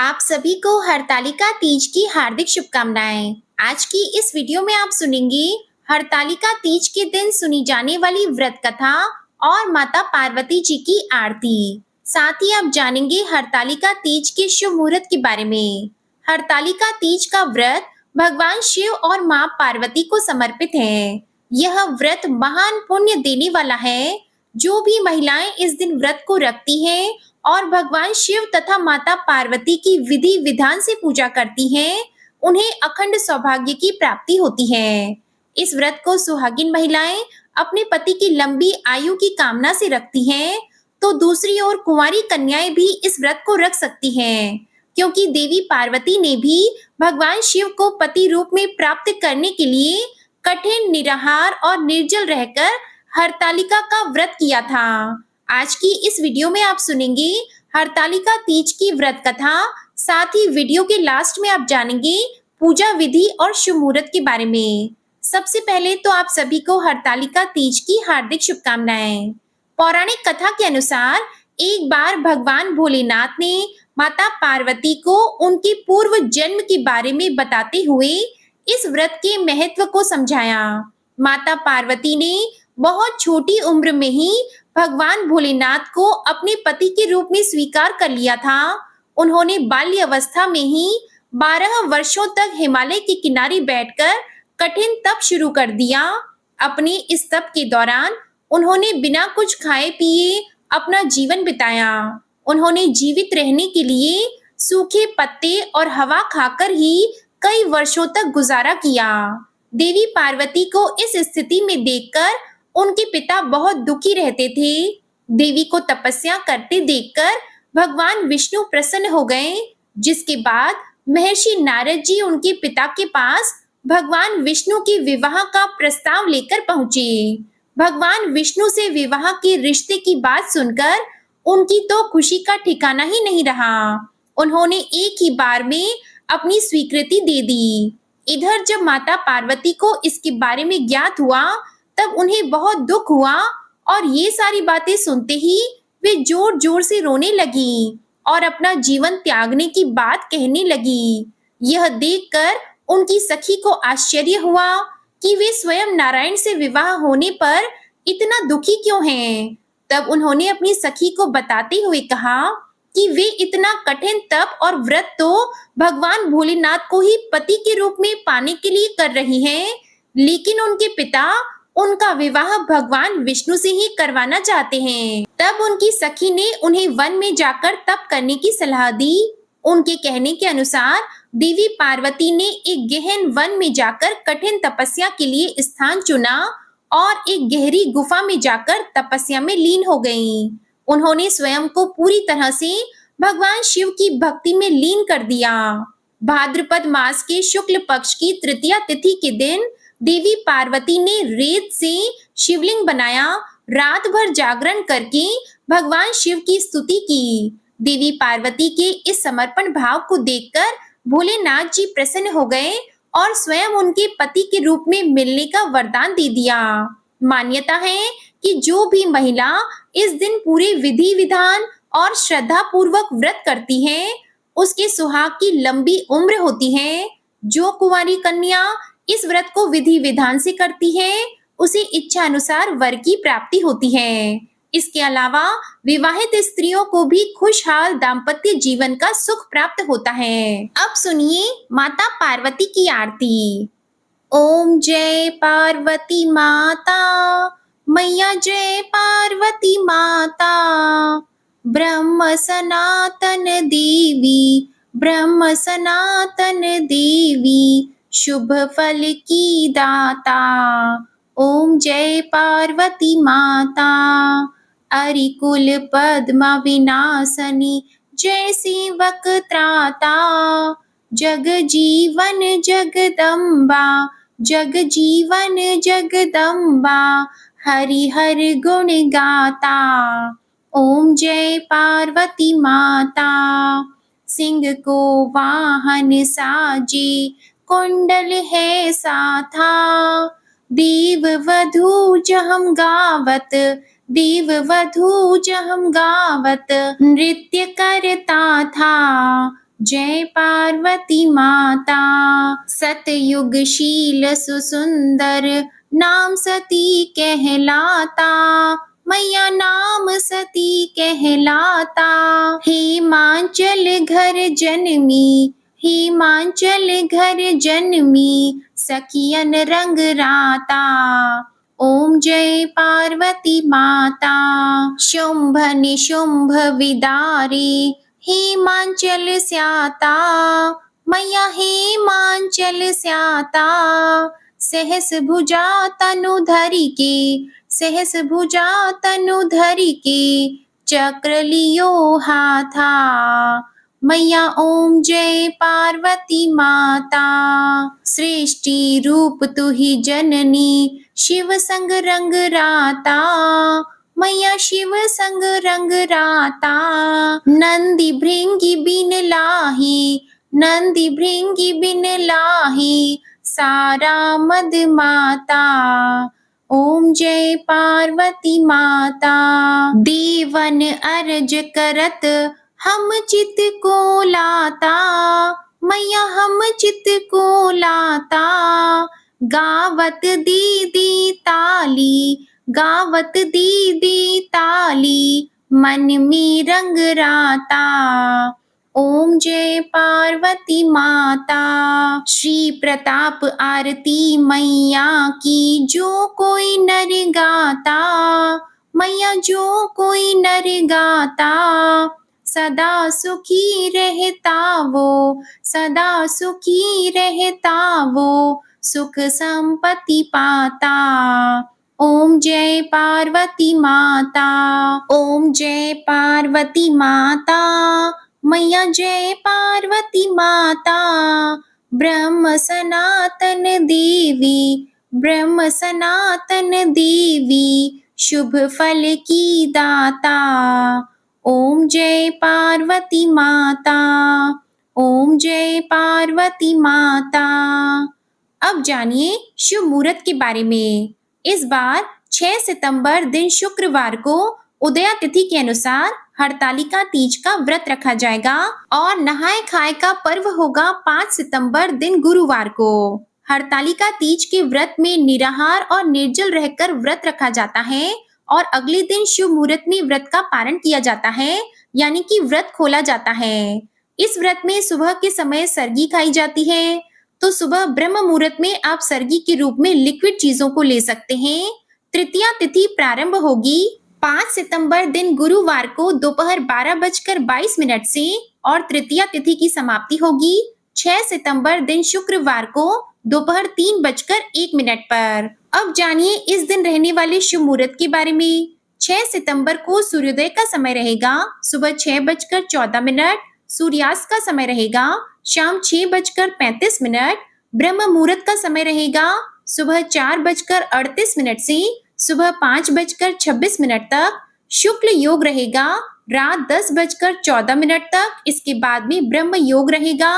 आप सभी को हरतालिका तीज की हार्दिक शुभकामनाएं। आज की इस वीडियो में आप सुनेंगे हरतालिका तीज के दिन सुनी जाने वाली व्रत कथा और माता पार्वती जी की आरती। साथ ही आप जानेंगे हरतालिका तीज के शुभ मुहूर्त के बारे में। हरतालिका तीज का व्रत भगवान शिव और मां पार्वती को समर्पित है। यह व्रत महान पुण्य देने वाला है। जो भी महिलाएं इस दिन व्रत को रखती हैं और भगवान शिव तथा माता पार्वती की विधि विधान से पूजा करती हैं, उन्हें अखंड सौभाग्य की प्राप्ति होती है। इस व्रत को सुहागिन महिलाएं अपने पति की लंबी आयु की कामना से रखती हैं, तो दूसरी ओर कुंवारी कन्याएं भी इस व्रत को रख सकती हैं, क्योंकि देवी पार्वती ने भी भगवान शिव को पति रूप में प्राप्त करने के लिए कठिन, निराहार और निर्जल रहकर हरतालिका का व्रत किया था। आज की इस वीडियो में आप सुनेंगे हरतालिका तीज की व्रत कथा। साथ ही वीडियो के लास्ट में आप जानेंगे पूजा विधि और शुभ मुहूर्त के बारे में। सबसे पहले तो आप सभी को हरतालिका तीज की हार्दिक शुभकामनाएं। पौराणिक कथा के अनुसार एक बार भगवान भोलेनाथ ने माता पार्वती को उनके पूर्व जन्म के बारे में बताते हुए इस व्रत के महत्व को समझाया। माता पार्वती ने बहुत छोटी उम्र में ही भगवान भोलेनाथ को अपने पति के रूप में स्वीकार कर लिया था। उन्होंने बाल्य अवस्था में ही 12 वर्षों तक हिमालय के किनारे बैठकर कठिन तप शुरू कर दिया। अपने इस तप के दौरान उन्होंने बिना कुछ खाए पिए अपना जीवन बिताया। उन्होंने जीवित रहने के लिए सूखे पत्ते और हवा खाकर ही कई वर्षों तक गुजारा किया। देवी पार्वती को इस स्थिति में देखकर उनके पिता बहुत दुखी रहते थे। देवी को तपस्या करते देखकर भगवान विष्णु प्रसन्न हो गए, जिसके बाद महर्षि नारद जी उनके पिता के पास भगवान विष्णु के विवाह का प्रस्ताव लेकर पहुंचे। भगवान विष्णु से विवाह के रिश्ते की बात सुनकर उनकी तो खुशी का ठिकाना ही नहीं रहा। उन्होंने एक ही बार में अपनी स्वीकृति दे दी। इधर जब माता पार्वती को इसके बारे में ज्ञात हुआ, तब उन्हें बहुत दुख हुआ और ये सारी बातें सुनते ही वे जोर जोर से रोने लगी और अपना जीवन त्यागने की बात कहने लगी। यह देखकर उनकी सखी को आश्चर्य हुआ कि वे स्वयं नारायण से विवाह होने पर इतना दुखी क्यों हैं। तब उन्होंने अपनी सखी को बताते हुए कहा कि वे इतना कठिन तप और व्रत तो भगवान भोलेनाथ को ही पति के रूप में पाने के लिए कर रही हैं, लेकिन उनके पिता उनका विवाह भगवान विष्णु से ही करवाना चाहते हैं। तब उनकी सखी ने उन्हें वन में जाकर तप करने की सलाह दी। उनके कहने के अनुसार देवी पार्वती ने एक गहन वन में जाकर कठिन तपस्या के लिए स्थान चुना और एक गहरी गुफा में जाकर तपस्या में लीन हो गईं। उन्होंने स्वयं को पूरी तरह से भगवान शिव की भक्ति में लीन कर दिया। भाद्रपद मास के शुक्ल पक्ष की तृतीया तिथि के दिन देवी पार्वती ने रेत से शिवलिंग बनाया। रात भर जागरण करके भगवान शिव की स्तुति की। देवी पार्वती के इस समर्पण भाव को देखकर भोलेनाथ जी प्रसन्न हो गए और स्वयं उनके पति के रूप में मिलने का वरदान दे दिया। मान्यता है कि जो भी महिला इस दिन पूरे विधि विधान और श्रद्धा पूर्वक व्रत करती है, उसके सुहाग की लंबी उम्र होती है। जो कुंवारी कन्या इस व्रत को विधि विधान से करती है, उसे इच्छा अनुसार वर की प्राप्ति होती है। इसके अलावा विवाहित स्त्रियों को भी खुशहाल दाम्पत्य जीवन का सुख प्राप्त होता है। अब सुनिए माता पार्वती की आरती। ओम जय पार्वती माता, मैया जय पार्वती माता। ब्रह्म सनातन देवी, ब्रह्म सनातन देवी, शुभ फल की दाता। ओम जय पार्वती माता। अरिकुल पद्मा विनाशनी, जय सेवक त्राता। जग जीवन जगदम्बा, जग जीवन जगदम्बा, हरि हर गुण गाता। ओम जय पार्वती माता। सिंह को वाहन साजे, कुंडल है साथा। देव वधू जहम गावत, देव वधू जहम गावत, नृत्य करता था। जय पार्वती माता। सतयुगशील सुसुंदर नाम सती कहलाता, मैया नाम सती कहलाता। हिमाचल घर जन्मी, हिमाचल घर जन्मी, सखियन रंग राता। ओम जय पार्वती माता। शुंभ निशुंभ विदारी, हिमाचल स्याता, मैया हिमाचल स्याता। सहस भुजा तनु धरि के, सहस भुजा तनु धरि के, चक्र लियो हाथा। मैया ओम जय पार्वती माता। सृष्टि रूप तुहि जननी, शिव संग रंग राता, मैया शिव संग रंग राता। नंदी भृंगी बिन लाही, नंदी भृंगी बिन लाही, सारा मद माता। ओम जय पार्वती माता। देवन अर्ज करत हम चित को लाता, मैया हम चित को लाता। गावत दीदी ताली, गावत दीदी ताली, मन में रंग राता। ओम जय पार्वती माता। श्री प्रताप आरती मैया की, जो कोई नर गाता, मैया जो कोई नर गाता। सदा सुखी रहता वो, सदा सुखी रहता वो, सुख संपत्ति पाता। ओम जय पार्वती माता। ओम जय पार्वती माता, मैया जय पार्वती माता। ब्रह्म सनातन देवी, ब्रह्म सनातन देवी, शुभ फल की दाता। ओम जय पार्वती माता। ओम जय पार्वती माता। अब जानिए शुभ मुहूर्त के बारे में। इस बार 6 सितंबर दिन शुक्रवार को उदया तिथि के अनुसार हरतालिका तीज का व्रत रखा जाएगा और नहाय खाए का पर्व होगा 5 सितंबर दिन गुरुवार को। हरतालिका तीज के व्रत में निराहार और निर्जल रहकर व्रत रखा जाता है और अगले दिन शुभ मुहूर्त में व्रत का पारण किया जाता है, यानी कि व्रत खोला जाता है। इस व्रत में सुबह के समय सरगी खाई जाती है, तो सुबह ब्रह्म मुहूर्त में आप सरगी के रूप में लिक्विड चीजों को ले सकते हैं। तृतीया तिथि प्रारंभ होगी 5 सितंबर दिन गुरुवार को दोपहर 12:22 से और तृतीया तिथि की समाप्ति होगी 6 सितंबर दिन शुक्रवार को दोपहर 3:01 पर। अब जानिए इस दिन रहने वाले शुभ मुहूर्त के बारे में। 6 सितंबर को सूर्योदय का समय रहेगा सुबह 6:14, सूर्यास्त का समय रहेगा शाम 6:35, ब्रह्म मुहूर्त का समय रहेगा सुबह 4:38 से सुबह 5:26 तक, शुक्ल योग रहेगा रात 10:14 तक, इसके बाद में ब्रह्म योग रहेगा।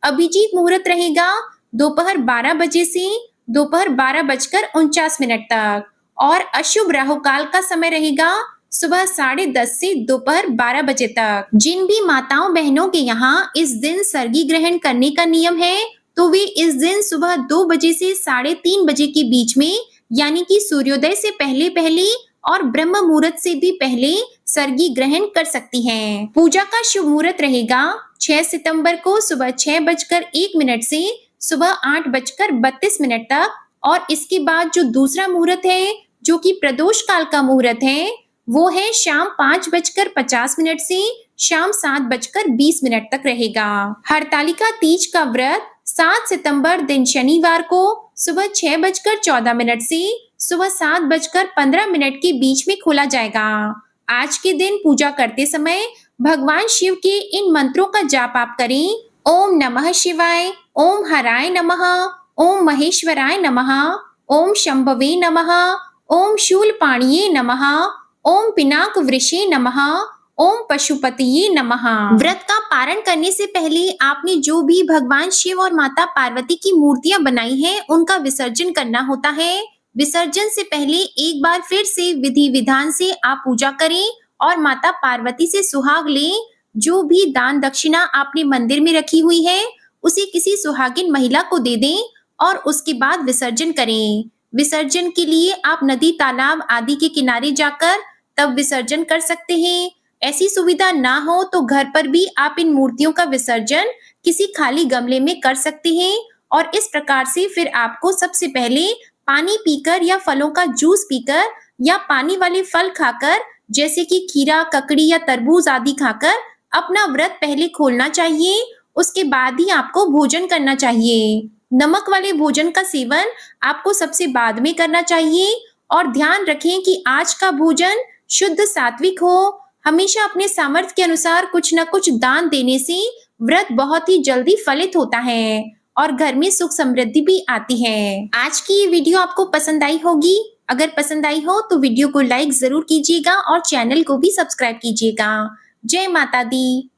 अभिजीत मुहूर्त रहेगा दोपहर 12 बजे से दोपहर 12:49 तक और अशुभ राहु काल का समय रहेगा सुबह 10:30 से दोपहर 12 बजे तक। जिन भी माताओं बहनों के यहाँ इस दिन सरगी ग्रहण करने का नियम है, तो वे इस दिन सुबह 2 बजे से 3:30 बजे के बीच में, यानी कि सूर्योदय से पहले पहले और ब्रह्म मुहूर्त से भी पहले सरगी ग्रहण कर सकती हैं। पूजा का शुभ मुहूर्त रहेगा 6 सितंबर को सुबह 6:01 से सुबह 8:32 तक और इसके बाद जो दूसरा मुहूर्त है जो कि प्रदोष काल का मुहूर्त है, वो है शाम 5:50 से शाम 7:20 तक रहेगा। हरतालिका तीज का व्रत 7 सितंबर दिन शनिवार को सुबह 6:14 से सुबह 7:15 के बीच में खोला जाएगा। आज के दिन पूजा करते समय भगवान शिव के इन मंत्रों का जाप आप करें। ओम नमः शिवाय, ओम हराय नमः, ओम महेश्वराय नमः, ओम शंभवे नमः, ओम शूलपाणिये नमः, ओम पिनाक वृषे नमः, ओम पशुपतिये नमः। व्रत का पारण करने से पहले आपने जो भी भगवान शिव और माता पार्वती की मूर्तियां बनाई हैं, उनका विसर्जन करना होता है। विसर्जन से पहले एक बार फिर से विधि विधान से आप पूजा करें और माता पार्वती से सुहाग लें। जो भी दान दक्षिणा आपने मंदिर में रखी हुई है, उसे किसी सुहागिन महिला को दे दें और उसके बाद विसर्जन करें। विसर्जन के लिए आप नदी, तालाब आदि के किनारे जाकर तब विसर्जन कर सकते हैं। ऐसी सुविधा ना हो तो घर पर भी आप इन मूर्तियों का विसर्जन किसी खाली गमले में कर सकते हैं और इस प्रकार से फिर आपको सबसे पहले पानी पीकर या फलों का जूस पीकर या पानी वाले फल खाकर, जैसे कि खीरा, ककड़ी या तरबूज आदि खाकर अपना व्रत पहले खोलना चाहिए। उसके बाद ही आपको भोजन करना चाहिए। नमक वाले भोजन का सेवन आपको सबसे बाद में करना चाहिए और ध्यान रखें कि आज का भोजन शुद्ध सात्विक हो। हमेशा अपने सामर्थ्य के अनुसार कुछ न कुछ दान देने से व्रत बहुत ही जल्दी फलित होता है और घर में सुख समृद्धि भी आती है। आज की ये वीडियो आपको पसंद आई होगी। अगर पसंद आई हो तो वीडियो को लाइक जरूर कीजिएगा और चैनल को भी सब्सक्राइब कीजिएगा। जय माता दी।